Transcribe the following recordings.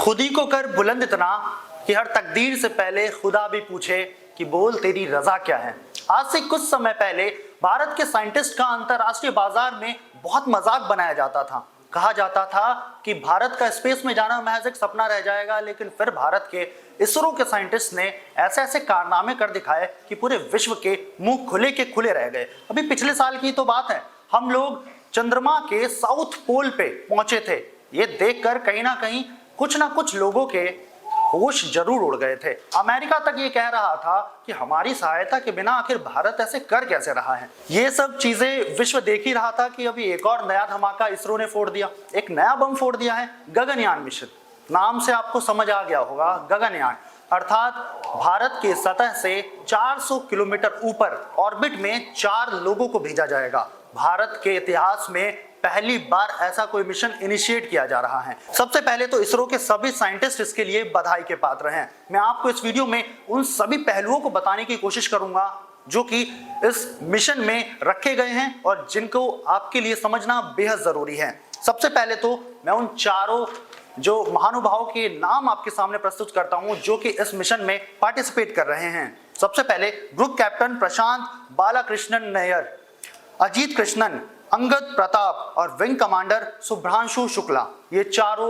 खुद ही को कर बुलंद इतना कि हर तकदीर से पहले खुदा भी पूछे कि बोल तेरी रजा क्या है। आज से कुछ समय पहले भारत के साइंटिस्ट का अंतरराष्ट्रीय बाजार में बहुत मजाक बनाया जाता था। कहा जाता था कि भारत का स्पेस में जाना महज एक सपना रह जाएगा, लेकिन फिर भारत के इसरो के साइंटिस्ट ने ऐसे ऐसे कारनामे कर दिखाए कि पूरे विश्व के मुंह खुले के खुले रह गए। अभी पिछले साल की तो बात है, हम लोग चंद्रमा के साउथ पोल पे पहुंचे थे। ये देखकर कहीं ना कुछ लोगों के होश जरूर उड़ गए थे। अमेरिका तक ये कह रहा था कि हमारी सहायता के बिना आखिर भारत ऐसे कर कैसे रहा है। ये सब चीजें विश्व देख ही रहा था कि अभी एक और नया धमाका इसरो ने फोड़ दिया, एक नया बम फोड़ दिया है। गगनयान मिशन, नाम से आपको समझ आ गया होगा। गगनयान अर्थात भारत के सतह से 400 किलोमीटर ऊपर ऑर्बिट में 4 लोगों को भेजा जाएगा। भारत के इतिहास में पहली बार ऐसा कोई मिशन इनिशिएट किया जा रहा है। सबसे पहले तो इसरो के सभी साइंटिस्ट इसके लिए बधाई के पात्र हैं। मैं आपको इस वीडियो में उन सभी पहलुओं को बताने की कोशिश करूंगा जो कि इस मिशन में रखे गए हैं और जिनको आपके लिए समझना बेहद जरूरी है। सबसे पहले तो मैं उन चारों जो महानुभावों के नाम आपके सामने प्रस्तुत करता हूं जो कि इस मिशन में पार्टिसिपेट कर रहे हैं। सबसे पहले ग्रुप कैप्टन प्रशांत बालाकृष्णन नायर, अजीत कृष्णन, अंगद प्रताप और विंग कमांडर शुभ्रांशु शुक्ला। ये चारों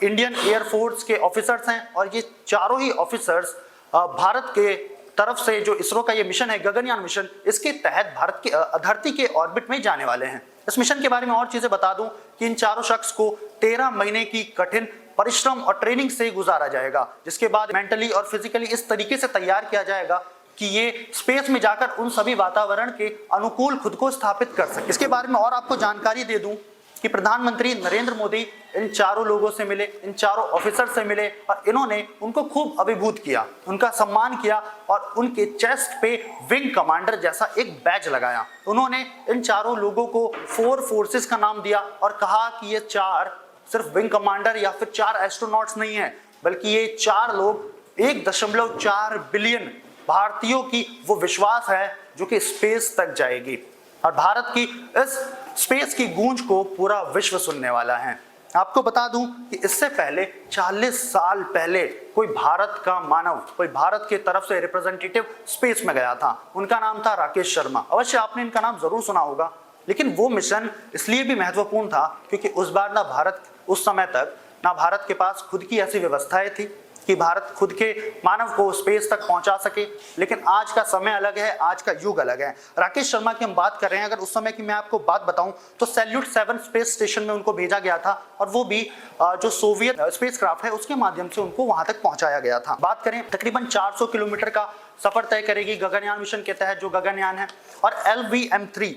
इंडियन एयरफोर्स के ऑफिसर्स हैं और ये चारों ही ऑफिसर्स भारत के तरफ से जो इसरो का ये मिशन है गगनयान मिशन, इसके तहत भारत की धरती के ऑर्बिट में जाने वाले हैं। इस मिशन के बारे में और चीजें बता दूं कि इन चारों शख्स को 13 महीने की कठिन परिश्रम और ट्रेनिंग से गुजारा जाएगा, जिसके बाद मेंटली और फिजिकली इस तरीके से तैयार किया जाएगा कि ये स्पेस में जाकर उन सभी वातावरण के अनुकूल खुद को स्थापित कर सके। इसके बारे में और आपको जानकारी दे दूं कि प्रधानमंत्री नरेंद्र मोदी इन चारों लोगों से मिले, इन चारों ऑफिसर से मिले और इन्होंने उनको खूब अभिभूत किया, उनका सम्मान किया और उनके चेस्ट पे विंग कमांडर जैसा एक बैज लगाया। उन्होंने इन चारों लोगों को 4 फोर्सेस का नाम दिया और कहा कि ये 4 सिर्फ विंग कमांडर या फिर 4 एस्ट्रोनॉट्स नहीं है, बल्कि ये 4 लोग 1.4 बिलियन भारतीयों की वो विश्वास है जो कि स्पेस तक जाएगी और भारत की इस स्पेस की गूंज को पूरा विश्व सुनने वाला है। आपको बता दूं कि इससे पहले 40 साल पहले कोई भारत का मानव, कोई भारत की तरफ से रिप्रेजेंटेटिव स्पेस में गया था। उनका नाम था राकेश शर्मा। अवश्य आपने इनका नाम जरूर सुना होगा, लेकिन वो मिशन इसलिए भी महत्वपूर्ण था क्योंकि उस समय तक ना भारत के पास खुद की ऐसी व्यवस्थाएं थी कि भारत खुद के मानव को स्पेस तक पहुंचा सके। लेकिन आज का समय अलग है, आज का युग अलग है। राकेश शर्मा की हम बात कर रहे हैं, अगर उस समय की मैं आपको बात बताऊं तो सैल्यूट 7 स्पेस स्टेशन में उनको भेजा गया था और वो भी जो सोवियत स्पेसक्राफ्ट है उसके माध्यम से उनको वहां तक पहुंचाया गया था। बात करें, तकरीबन 400 किलोमीटर का सफर तय करेगी गगनयान मिशन के तहत जो गगनयान है, और LVM-3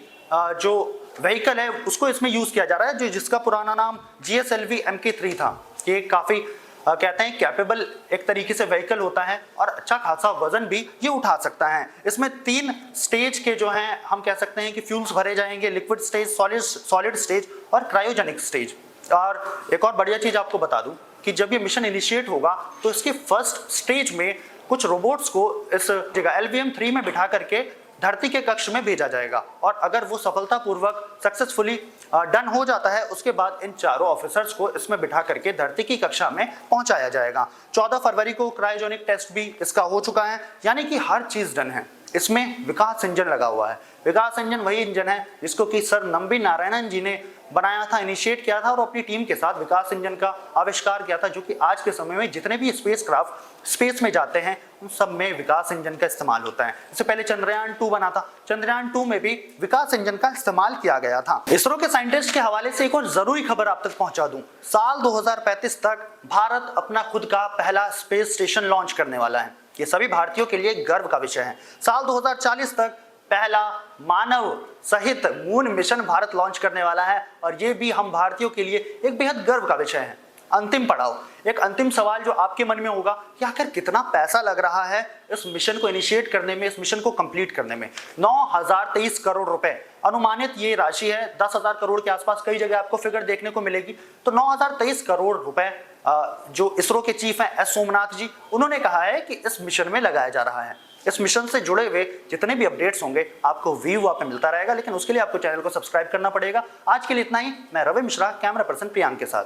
जो व्हीकल है उसको इसमें यूज किया जा रहा है, जिसका पुराना नाम GSLV Mk3 था। ये काफी कहते हैं कैपेबल एक तरीके से व्हीकल होता है और अच्छा खासा वजन भी ये उठा सकता है। इसमें 3 स्टेज के जो हैं हम कह सकते हैं कि फ्यूल्स भरे जाएंगे, लिक्विड स्टेज, सॉलिड स्टेज और क्रायोजेनिक स्टेज। और एक और बढ़िया चीज आपको बता दूं कि जब ये मिशन इनिशिएट होगा तो इसके फर्स्ट स्टेज में कुछ रोबोट्स को इस जगह LVM-3 में बिठा करके धरती के कक्ष में भेजा जाएगा और अगर वो सफलतापूर्वक सक्सेसफुली डन हो जाता है उसके बाद इन चारों ऑफिसर्स को इसमें बिठा करके धरती की कक्षा में पहुंचाया जाएगा। 14 फरवरी को क्रायोजेनिक टेस्ट भी इसका हो चुका है, यानी कि हर चीज डन है। इसमें विकास इंजन लगा हुआ है। विकास इंजन वही इंजन है जिसको कि सर नंबी नारायणन जी ने बनाया था, इनिशिएट किया था और अपनी टीम के साथ विकास इंजन का आविष्कार किया था, जो कि आज के समय में जितने भी स्पेसक्राफ्ट स्पेस में जाते हैं उन सब में विकास इंजन का इस्तेमाल होता है। इससे पहले चंद्रयान 2 बना था, चंद्रयान 2 में भी विकास इंजन का इस्तेमाल किया गया था। इसरो के साइंटिस्ट के हवाले से एक और जरूरी खबर आप तक पहुंचा दूं। साल 2035 तक भारत अपना खुद का पहला स्पेस स्टेशन लॉन्च करने वाला है। ये सभी भारतीयों के लिए गर्व का विषय है। साल 2040 तक पहला मानव सहित मून मिशन भारत लॉन्च करने वाला है और ये भी हम भारतीयों के लिए एक बेहद गर्व का विषय है। अंतिम पड़ाव, एक अंतिम सवाल जो आपके मन में होगा कि आखिर कितना पैसा लग रहा है इस मिशन को इनिशिएट करने में, इस मिशन को कंप्लीट करने में। 9023 करोड़ रुपए अनुमानित ये राशि है। 10,000 करोड़ के आसपास कई जगह आपको फिगर देखने को मिलेगी। तो 9023 करोड़ रुपए जो इसरो के चीफ हैं S सोमनाथ जी, उन्होंने कहा है कि इस मिशन में लगाया जा रहा है। इस मिशन से जुड़े हुए जितने भी अपडेट्स होंगे आपको व्यू पे मिलता रहेगा, लेकिन उसके लिए आपको चैनल को सब्सक्राइब करना पड़ेगा। आज के लिए इतना ही। मैं रवि मिश्रा, कैमरा पर्सन प्रियांक के साथ।